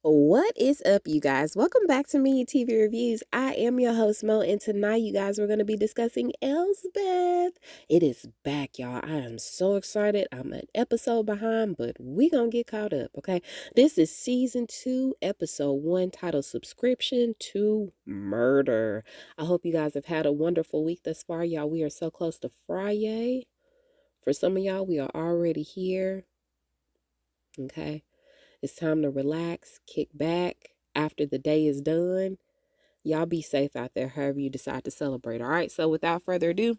What is up, you guys? Welcome back to Me TV Reviews. I am your host, Mo, and tonight, you guys, we're going to be discussing Elsbeth. It is back, y'all. I am so excited. I'm an episode behind, but we going to get caught up, okay? This is season 2, episode 1, titled Subscription to Murder. I hope you guys have had a wonderful week thus far, y'all. We are so close to Friday. For some of y'all, we are already here, okay? It's time to relax, kick back after the day is done. Y'all be safe out there, however you decide to celebrate. All right, so without further ado,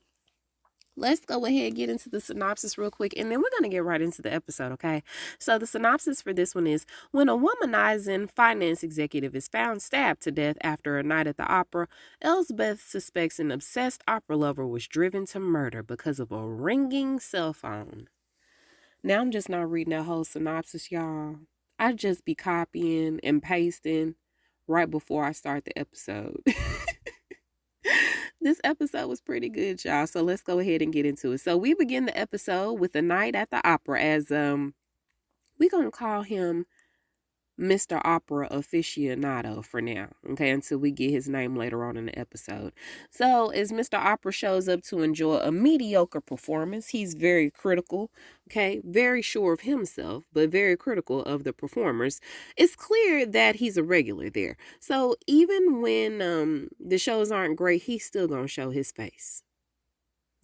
let's go ahead and get into the synopsis real quick, and then we're going to get right into the episode, okay? So the synopsis for this one is, when a womanizing finance executive is found stabbed to death after a night at the opera, Elsbeth suspects an obsessed opera lover was driven to murder because of a ringing cell phone. Now I'm just not reading that whole synopsis, y'all. I just be copying and pasting right before I start the episode. This episode was pretty good, y'all. So let's go ahead and get into it. So we begin the episode with a night at the opera as we're gonna call him Mr. Opera aficionado for now, okay, until we get his name later on in the episode. So as Mr. Opera shows up to enjoy a mediocre performance, he's very critical, okay, very sure of himself, but very critical of the performers. It's clear that he's a regular there. So even when the shows aren't great, he's still gonna show his face.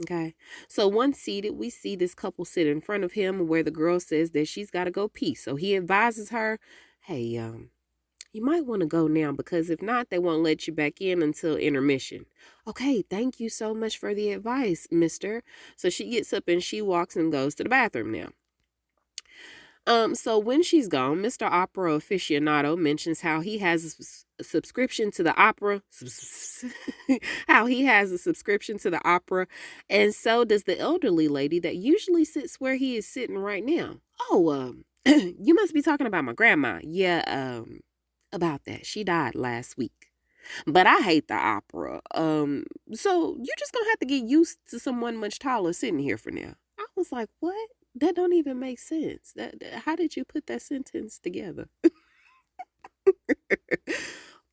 Okay, so once seated, we see this couple sit in front of him where the girl says that she's got to go pee. So he advises her, hey, you might want to go now because if not, they won't let you back in until intermission. Okay, thank you so much for the advice, mister. So she gets up and she walks and goes to the bathroom now. So when she's gone, Mr. Opera aficionado mentions how he has a subscription to the opera, how he has a subscription to the opera, and so does the elderly lady that usually sits where he is sitting right now. Oh, you must be talking about my grandma. Yeah, about that. She died last week. But I hate the opera. So you're just gonna have to get used to someone much taller sitting here for now. I was like, what? That don't even make sense. How did you put that sentence together?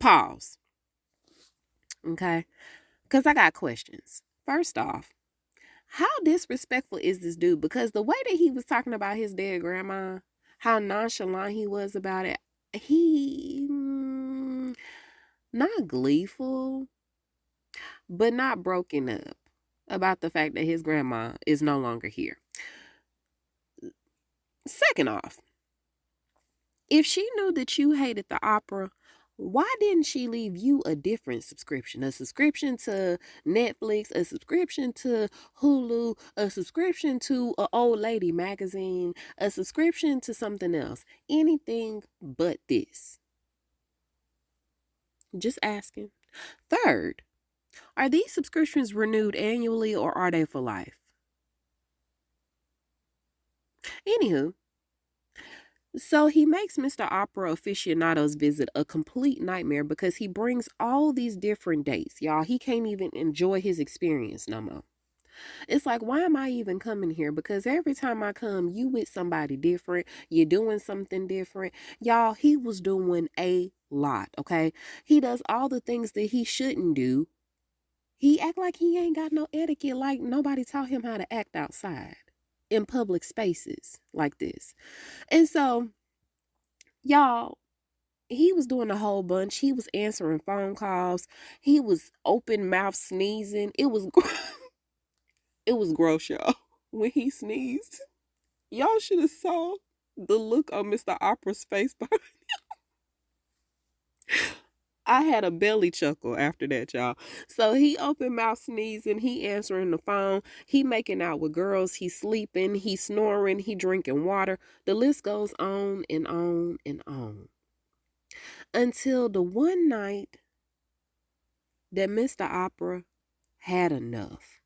Pause. Okay. Because I got questions. First off, how disrespectful is this dude? Because the way that he was talking about his dead grandma, how nonchalant he was about it, he not gleeful, but not broken up about the fact that his grandma is no longer here. Second off, if she knew that you hated the opera, why didn't she leave you a different subscription? A subscription to Netflix, a subscription to Hulu, a subscription to an old lady magazine, a subscription to something else. Anything but this. Just asking. Third, are these subscriptions renewed annually or are they for life? Anywho, so he makes Mr. Opera aficionado's visit a complete nightmare because he brings all these different dates. Y'all, he can't even enjoy his experience no more. It's like, why am I even coming here? Because every time I come, you with somebody different. You're doing something different. Y'all, he was doing a lot, okay? He does all the things that he shouldn't do. He act like he ain't got no etiquette, like nobody taught him how to act outside in public spaces like this. And so, y'all, he was doing a whole bunch. He was answering phone calls. He was open mouth sneezing. It was it was gross, y'all. When he sneezed, y'all should have saw the look on Mr. Opera's face. I had a belly chuckle after that, y'all. So he open mouth sneezing, he answering the phone, he making out with girls, he sleeping, he snoring, he drinking water. The list goes on and on and on. Until the one night that Mr. Opera had enough.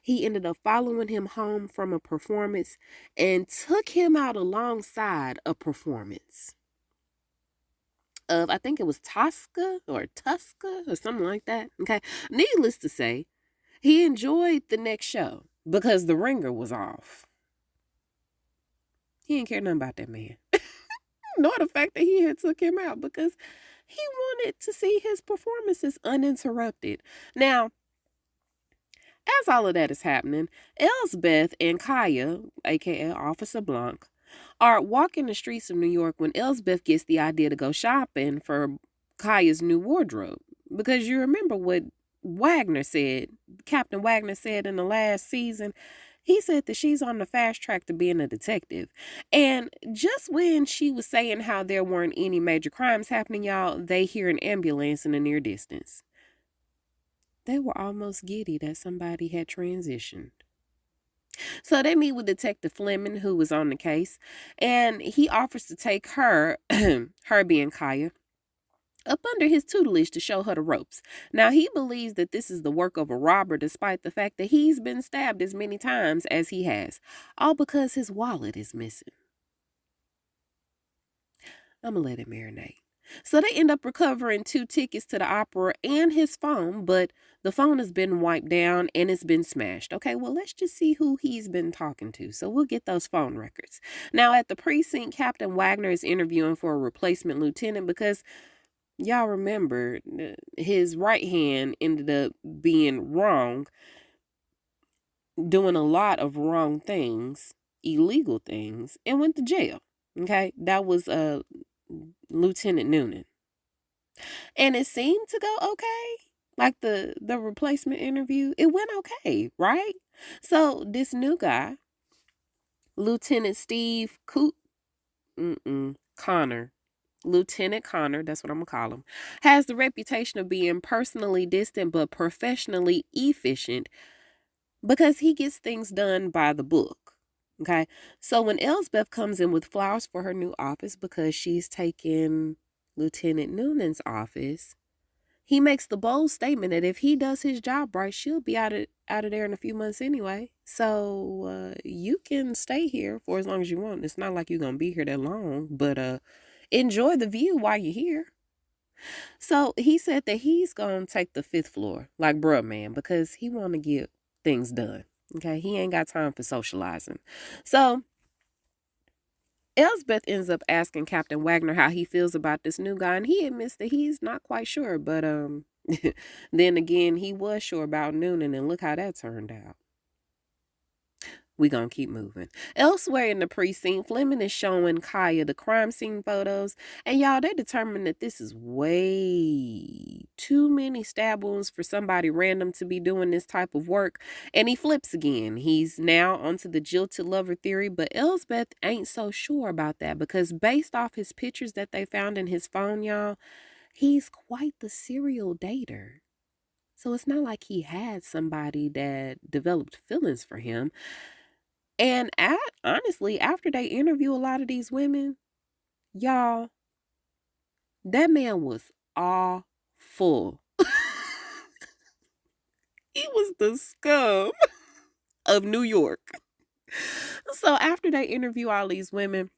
He ended up following him home from a performance and took him out alongside a performance of, I think it was Tosca or something like that. Okay. Needless to say, he enjoyed the next show because the ringer was off. He didn't care nothing about that man. nor the fact that he had took him out, because he wanted to see his performances uninterrupted. Now, as all of that is happening, Elsbeth and Kaya, aka Officer Blanc, are walking the streets of New York when Elsbeth gets the idea to go shopping for Kaya's new wardrobe. Because you remember what Wagner said, Captain Wagner said in the last season. He said that she's on the fast track to being a detective. And just when she was saying how there weren't any major crimes happening, y'all, they hear an ambulance in the near distance. They were almost giddy that somebody had transitioned. So they meet with Detective Fleming, who was on the case, and he offers to take her, her being Kaya, up under his tutelage to show her the ropes. Now, he believes that this is the work of a robber, despite the fact that he's been stabbed as many times as he has, all because his wallet is missing. I'm gonna let it marinate. So they end up recovering 2 tickets to the opera and his phone, but the phone has been wiped down and it's been smashed. Okay, well, let's just see who he's been talking to. So we'll get those phone records. Now, at the precinct, Captain Wagner is interviewing for a replacement lieutenant because y'all remember his right hand ended up being wrong, doing a lot of wrong things, illegal things, and went to jail. Okay, that was Lieutenant Noonan. And it seemed to go okay. Like the replacement interview, it went okay, right? So this new guy, Lieutenant Steve Connor, Lieutenant Connor, that's what I'm gonna call him, has the reputation of being personally distant but professionally efficient because he gets things done by the book. Okay, so when Elsbeth comes in with flowers for her new office because she's taking Lieutenant Noonan's office, he makes the bold statement that if he does his job right, she'll be out of there in a few months anyway. So you can stay here for as long as you want. It's not like you're gonna be here that long, but enjoy the view while you're here. So he said that he's gonna take the 5th floor, like bruh man, because he wanna get things done. Okay, he ain't got time for socializing. So Elsbeth ends up asking Captain Wagner how he feels about this new guy, and he admits that he's not quite sure, but then again, he was sure about Noonan, and look how that turned out. We gonna keep moving. Elsewhere in the precinct, Fleming is showing Kaya the crime scene photos, and y'all, they determined that this is way too many stab wounds for somebody random to be doing this type of work, and he flips again. He's now onto the jilted lover theory, but Elsbeth ain't so sure about that because based off his pictures that they found in his phone, y'all, he's quite the serial dater. So it's not like he had somebody that developed feelings for him. And honestly, after they interview a lot of these women, y'all, that man was awful. He was the scum of New York. So after they interview all these women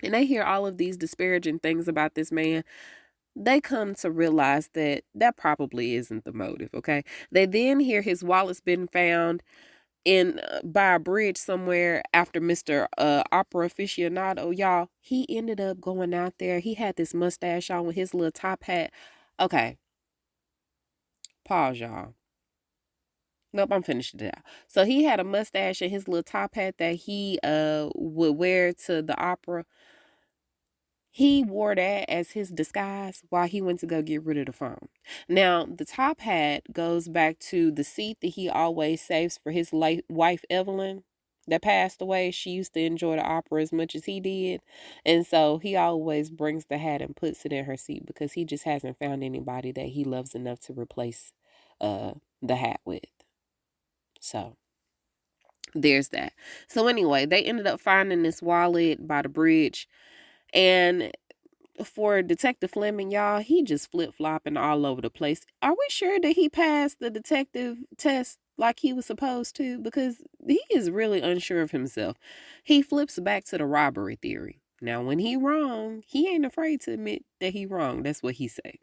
and they hear all of these disparaging things about this man, they come to realize that that probably isn't the motive, okay? They then hear his wallet's been found in by a bridge somewhere after Mr. Opera aficionado. Y'all, he ended up going out there. He had this mustache on with his little top hat. Okay, pause, y'all. Nope, I'm finishing it out. So he had a mustache and his little top hat that he would wear to the opera. He wore that as his disguise while he went to go get rid of the phone. Now, the top hat goes back to the seat that he always saves for his wife, Evelyn, that passed away. She used to enjoy the opera as much as he did. And so he always brings the hat and puts it in her seat because he just hasn't found anybody that he loves enough to replace the hat with. So there's that. So anyway, they ended up finding this wallet by the bridge. And for Detective Fleming, y'all, he just flip-flopping all over the place. Are we sure that he passed the detective test like he was supposed to? Because he is really unsure of himself. He flips back to the robbery theory. Now, when he wrong, he ain't afraid to admit that he wrong. That's what he say.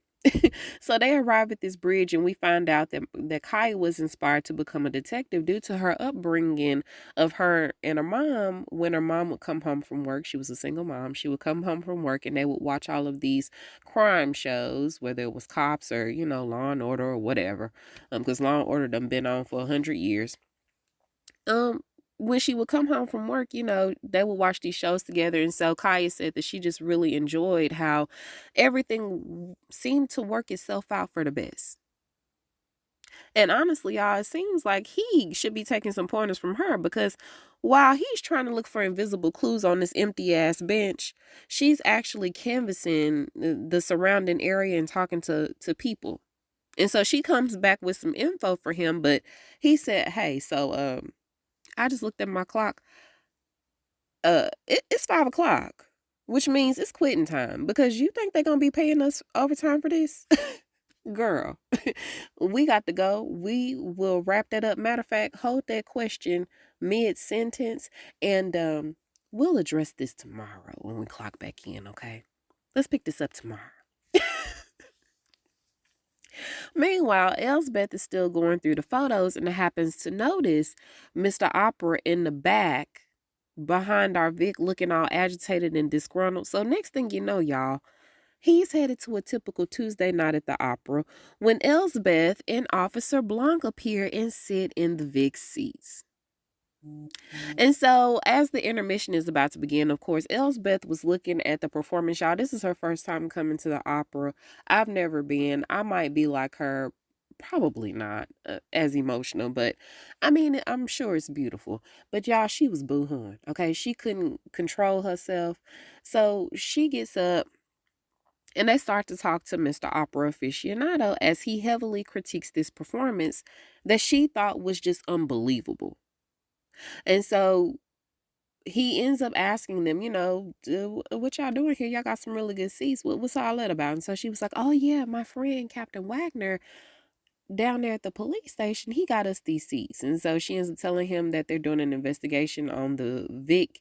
So they arrive at this bridge, and we find out that Kaya was inspired to become a detective due to her upbringing of her and her mom. When her mom would come home from work, she was a single mom. She would come home from work, and they would watch all of these crime shows, whether it was cops or Law and Order or whatever, because Law and Order done been on for 100 years. um when she would come home from work, they would watch these shows together. And so Kaya said that she just really enjoyed how everything seemed to work itself out for the best. And honestly, y'all, it seems like he should be taking some pointers from her, because while he's trying to look for invisible clues on this empty ass bench, she's actually canvassing the surrounding area and talking to people. And so she comes back with some info for him, but he said, "Hey, so I just looked at my clock. It's 5 o'clock, which means it's quitting time, because you think they're gonna be paying us overtime for this?" Girl, we got to go. We will wrap that up. Matter of fact, hold that question mid sentence, and we'll address this tomorrow when we clock back in, okay? Let's pick this up tomorrow. Meanwhile, Elsbeth is still going through the photos and happens to notice Mr. Opera in the back behind our Vic, looking all agitated and disgruntled. So next thing you know, y'all, he's headed to a typical Tuesday night at the opera when Elsbeth and Officer Blanc appear and sit in the Vic's seats. And so, as the intermission is about to begin, of course, Elsbeth was looking at the performance. Y'all, this is her first time coming to the opera. I've never been. I might be like her. Probably not as emotional, but I mean, I'm sure it's beautiful. But y'all, she was boo-hooing, okay? She couldn't control herself. So she gets up and they start to talk to Mr. Opera aficionado as he heavily critiques this performance that she thought was just unbelievable. And so he ends up asking them, what y'all doing here? Y'all got some really good seats. What's all that about? And so she was like, oh, yeah, my friend, Captain Wagner, down there at the police station, he got us these seats. And so she ends up telling him that they're doing an investigation on the Vic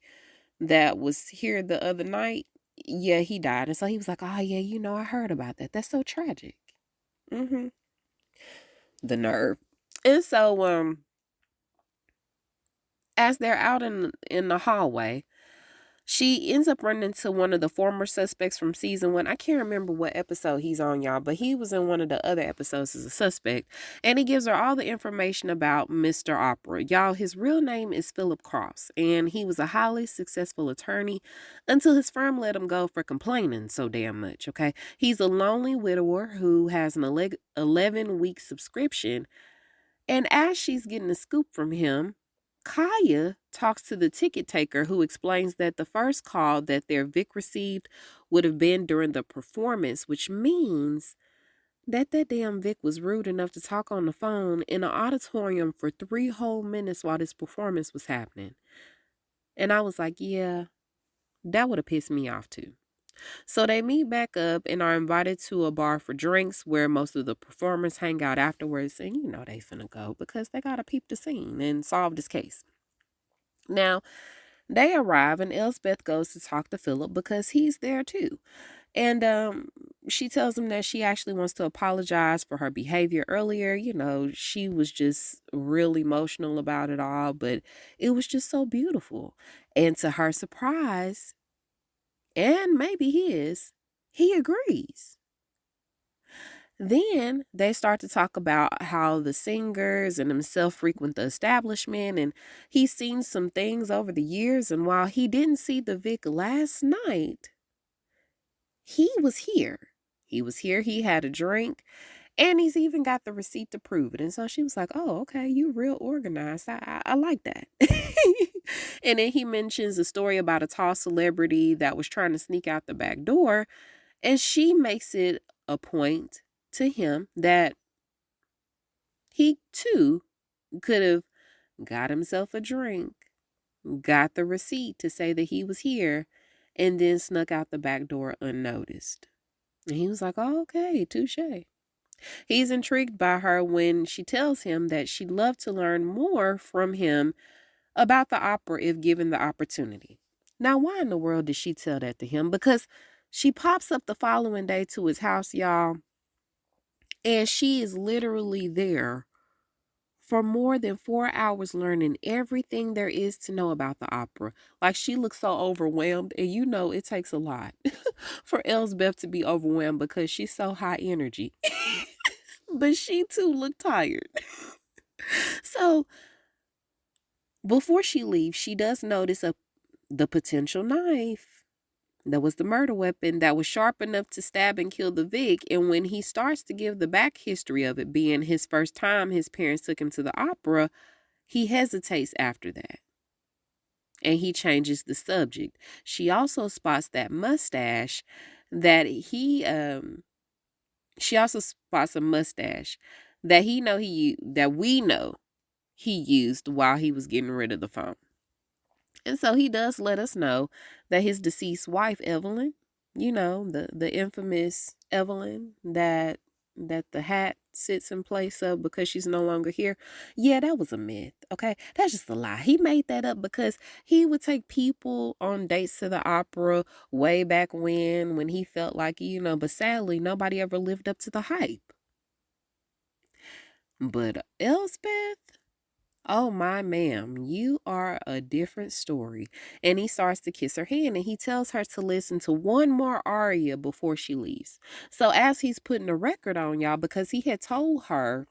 that was here the other night. Yeah, he died. And so he was like, oh, yeah, I heard about that. That's so tragic. Mm-hmm. The nerve. And so, as they're out in the hallway, she ends up running into one of the former suspects from season 1. I can't remember what episode he's on, y'all, but he was in one of the other episodes as a suspect. And he gives her all the information about Mr. Opera. Y'all, his real name is Philip Cross, and he was a highly successful attorney until his firm let him go for complaining so damn much, okay? He's a lonely widower who has an 11-week subscription. And as she's getting a scoop from him, Kaya talks to the ticket taker, who explains that the first call that their Vic received would have been during the performance, which means that damn Vic was rude enough to talk on the phone in an auditorium for 3 whole minutes while this performance was happening. And I was like, yeah, that would have pissed me off too. So they meet back up and are invited to a bar for drinks where most of the performers hang out afterwards. And they finna go because they gotta peep the scene and solve this case. Now, they arrive and Elsbeth goes to talk to Philip because he's there too. And she tells him that she actually wants to apologize for her behavior earlier. She was just real emotional about it all, but it was just so beautiful. And to her surprise, and maybe his, he agrees. Then they start to talk about how the singers and himself frequent the establishment, and he's seen some things over the years. And while he didn't see the Vic last night, he was here. He was here, he had a drink, and he's even got the receipt to prove it. And so she was like, oh, okay, you real organized. I like that. And then he mentions a story about a tall celebrity that was trying to sneak out the back door. And she makes it a point to him that he too could have got himself a drink, got the receipt to say that he was here, and then snuck out the back door unnoticed. And he was like, oh, okay, touche. He's intrigued by her when she tells him that she'd love to learn more from him about the opera if given the opportunity. Now, why in the world did she tell that to him? Because she pops up the following day to his house, y'all, And she is literally there for more than 4 hours learning everything there is to know about the opera. Like, she looks so overwhelmed, and it takes a lot for Elsbeth to be overwhelmed because she's so high energy. But she too looked tired. So before she leaves, she does notice the potential knife. That was the murder weapon that was sharp enough to stab and kill the Vic. And when he starts to give the back history of it being his first time his parents took him to the opera, he hesitates after that. And he changes the subject. She also spots that mustache that she also spots a mustache that we know he used while he was getting rid of the phone. And so he does let us know that his deceased wife, Evelyn, the infamous Evelyn that the hat sits in place of because she's no longer here. Yeah, that was a myth. Okay. That's just a lie. He made that up because he would take people on dates to the opera way back when he felt like, but sadly, nobody ever lived up to the hype. But Elsbeth, oh, my ma'am, you are a different story. And he starts to kiss her hand and he tells her to listen to one more aria before she leaves. So as he's putting the record on, y'all, because he had told her,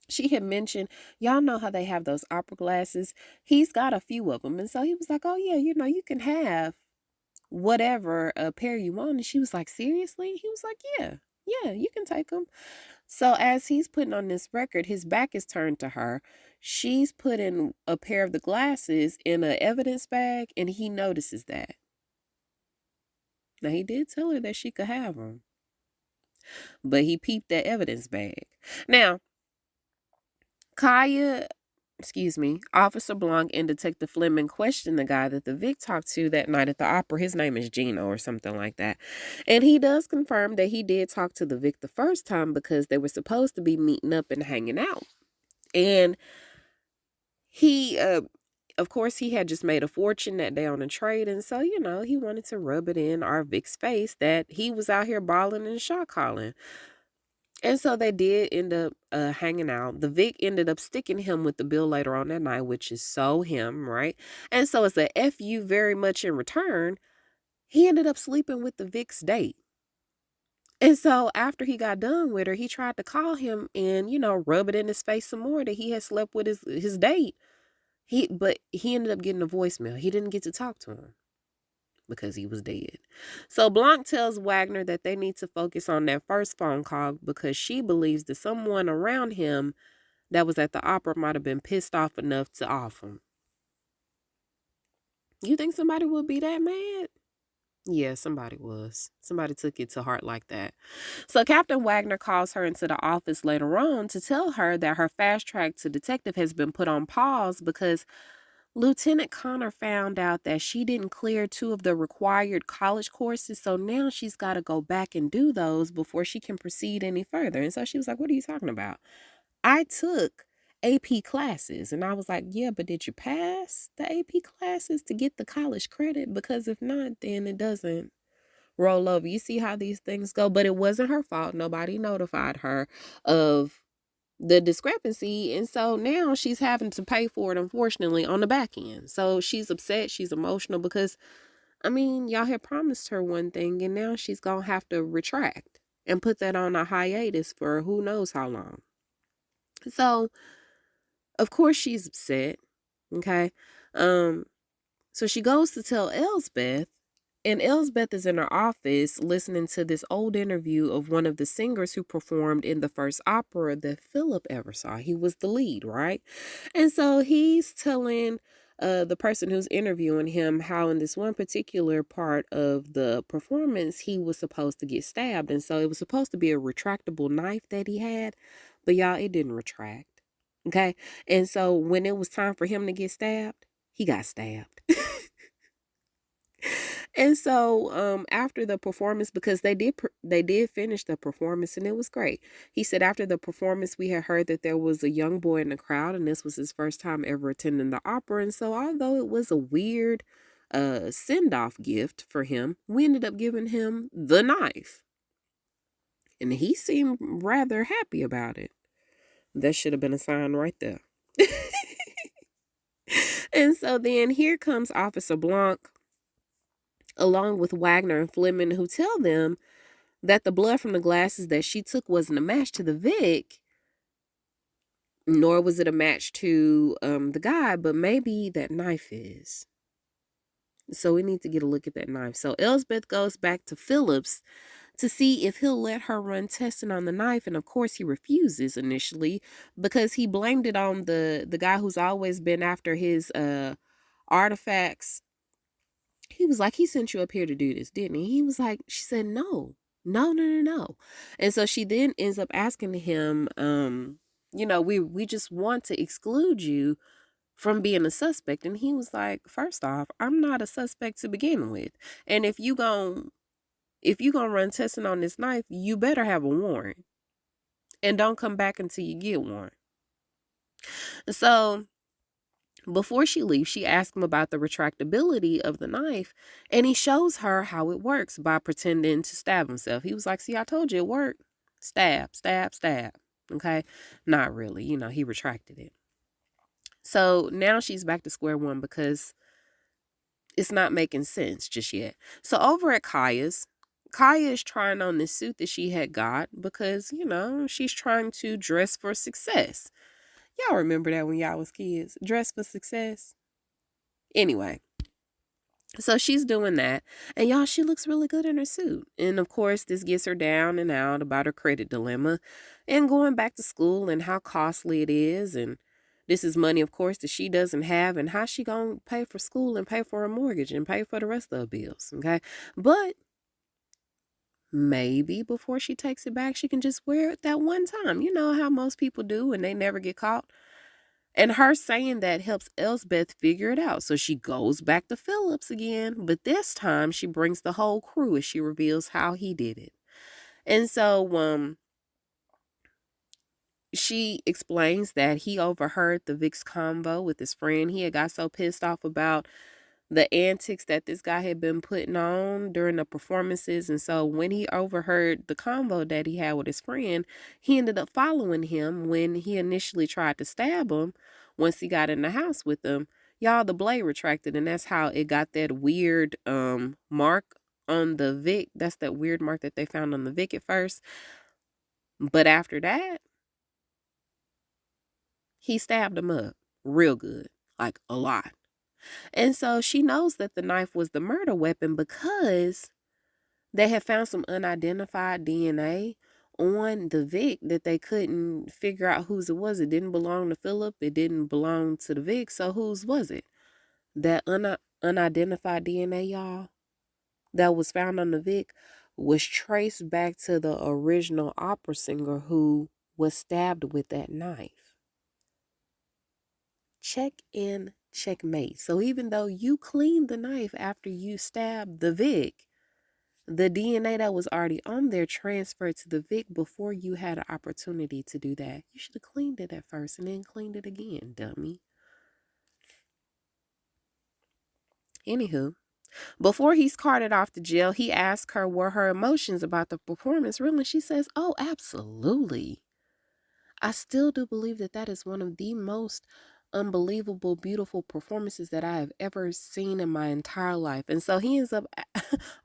she had mentioned, y'all know how they have those opera glasses. He's got a few of them. And so he was like, oh, yeah, you can have whatever pair you want. And she was like, seriously? He was like, yeah, you can take them. So as he's putting on this record, his back is turned to her. She's putting a pair of the glasses in an evidence bag, and he notices that. Now, he did tell her that she could have them, but he peeped that evidence bag. Now, Officer Blanc and Detective Fleming questioned the guy that the Vic talked to that night at the opera. His name is Gino or something like that. And he does confirm that he did talk to the Vic the first time because they were supposed to be meeting up and hanging out. And he, of course, he had just made a fortune that day on a trade. And so, he wanted to rub it in our Vic's face that he was out here balling and shot calling. And so they did end up hanging out. The Vic ended up sticking him with the bill later on that night, which is so him, right? And so it's a F you very much in return. He ended up sleeping with the Vic's date. And so after he got done with her, he tried to call him and, rub it in his face some more that he had slept with his date. But he ended up getting a voicemail. He didn't get to talk to him because he was dead. So Blanc tells Wagner that they need to focus on that first phone call because she believes that someone around him that was at the opera might have been pissed off enough to off him. You think somebody would be that mad? Yeah, somebody was. Somebody took it to heart like that. So Captain Wagner calls her into the office later on to tell her that her fast track to detective has been put on pause because Lieutenant Connor found out that she didn't clear 2 of the required college courses, so now she's got to go back and do those before she can proceed any further. And so she was like, what are you talking about? I took AP classes. And I was like, yeah, but did you pass the AP classes to get the college credit? Because if not, then it doesn't roll over. You see how these things go? But it wasn't her fault. Nobody notified her of the discrepancy, and so now she's having to pay for it, unfortunately, on the back end. So she's upset, she's emotional because y'all had promised her one thing and now she's gonna have to retract and put that on a hiatus for who knows how long. So of course she's upset. Okay. So she goes to tell Elsbeth. And Elsbeth is in her office listening to this old interview of one of the singers who performed in the first opera that Philip ever saw. He was the lead, right? And so he's telling the person who's interviewing him how in this one particular part of the performance he was supposed to get stabbed. And so it was supposed to be a retractable knife that he had, but y'all, it didn't retract. Okay? And so when it was time for him to get stabbed, he got stabbed. And so after the performance, because they did finish the performance and it was great. He said after the performance, we had heard that there was a young boy in the crowd and this was his first time ever attending the opera. And so although it was a weird send-off gift for him, we ended up giving him the knife. And he seemed rather happy about it. That should have been a sign right there. And so then here comes Officer Blanc along with Wagner and Fleming, who tell them that the blood from the glasses that she took wasn't a match to the Vic, nor was it a match to the guy, but maybe that knife is. So we need to get a look at that knife. So Elsbeth goes back to Phillips to see if he'll let her run testing on the knife, and of course he refuses initially because he blamed it on the guy who's always been after his artifacts. He was like, he sent you up here to do this, didn't he? He was like, she said, no, no, no, no, no. And so she then ends up asking him, we just want to exclude you from being a suspect. And he was like, first off, I'm not a suspect to begin with. And if you gonna run testing on this knife, you better have a warrant. And don't come back until you get one. So before she leaves, she asks him about the retractability of the knife, and he shows her how it works by pretending to stab himself. He was like, see, I told you it worked. Stab, stab, stab. Okay? Not really. He retracted it. So now she's back to square one because it's not making sense just yet. So over at Kaya's, Kaya is trying on this suit that she had got because, she's trying to dress for success. Y'all remember that when y'all was kids? Dress for success? Anyway, so she's doing that. And y'all, she looks really good in her suit. And of course, this gets her down and out about her credit dilemma and going back to school and how costly it is. And this is money, of course, that she doesn't have. And how she going to pay for school and pay for her mortgage and pay for the rest of her bills. Okay. But maybe before she takes it back, she can just wear it that one time. You know how most people do and they never get caught. And her saying that helps Elsbeth figure it out. So she goes back to Phillips again, but this time she brings the whole crew as she reveals how he did it. And so she explains that he overheard the Vic's convo with his friend. He had got so pissed off about the antics that this guy had been putting on during the performances. And so when he overheard the convo that he had with his friend, he ended up following him when he initially tried to stab him. Once he got in the house with him, y'all, the blade retracted, and that's how it got that weird mark on the Vic. That's that weird mark that they found on the Vic at first. But after that, he stabbed him up real good, like a lot. And so she knows that the knife was the murder weapon because they had found some unidentified DNA on the Vic that they couldn't figure out whose it was. It didn't belong to Philip. It didn't belong to the Vic. So whose was it? That unidentified DNA, y'all, that was found on the Vic was traced back to the original opera singer who was stabbed with that knife. Check in, checkmate. So even though you cleaned the knife after you stabbed the Vic, the DNA that was already on there transferred to the Vic before you had an opportunity to do that. You should have cleaned it at first and then cleaned it again, dummy. Anywho, before he's carted off to jail, he asks her were her emotions about the performance real, and she says, oh, absolutely. I still do believe that is one of the most unbelievable, beautiful performances that I have ever seen in my entire life. And so he ends up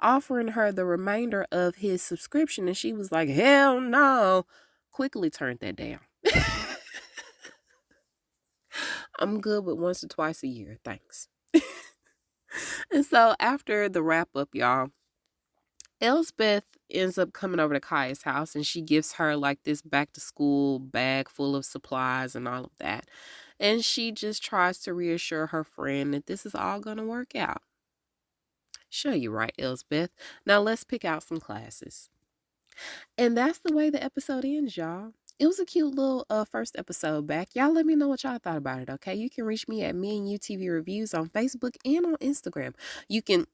offering her the remainder of his subscription, and she was like, hell no. Quickly turned that down. I'm good with once or twice a year. Thanks. And so after the wrap up, y'all, Elsbeth ends up coming over to Kaya's house, and she gives her like this back to school bag full of supplies and all of that. And she just tries to reassure her friend that this is all going to work out. Sure, you're right, Elsbeth. Now let's pick out some classes. And that's the way the episode ends, y'all. It was a cute little first episode back. Y'all let me know what y'all thought about it, okay? You can reach me at Me and You TV Reviews on Facebook and on Instagram. You can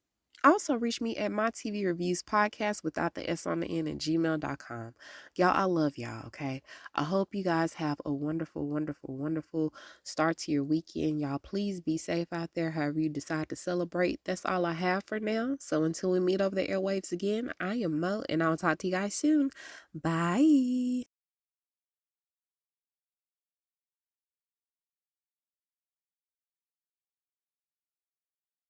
Also, reach me at my TV Reviews Podcast without the S on the end at gmail.com. Y'all, I love y'all, okay? I hope you guys have a wonderful, wonderful, wonderful start to your weekend. Y'all, please be safe out there, however you decide to celebrate. That's all I have for now. So until we meet over the airwaves again, I am Mo, and I'll talk to you guys soon. Bye.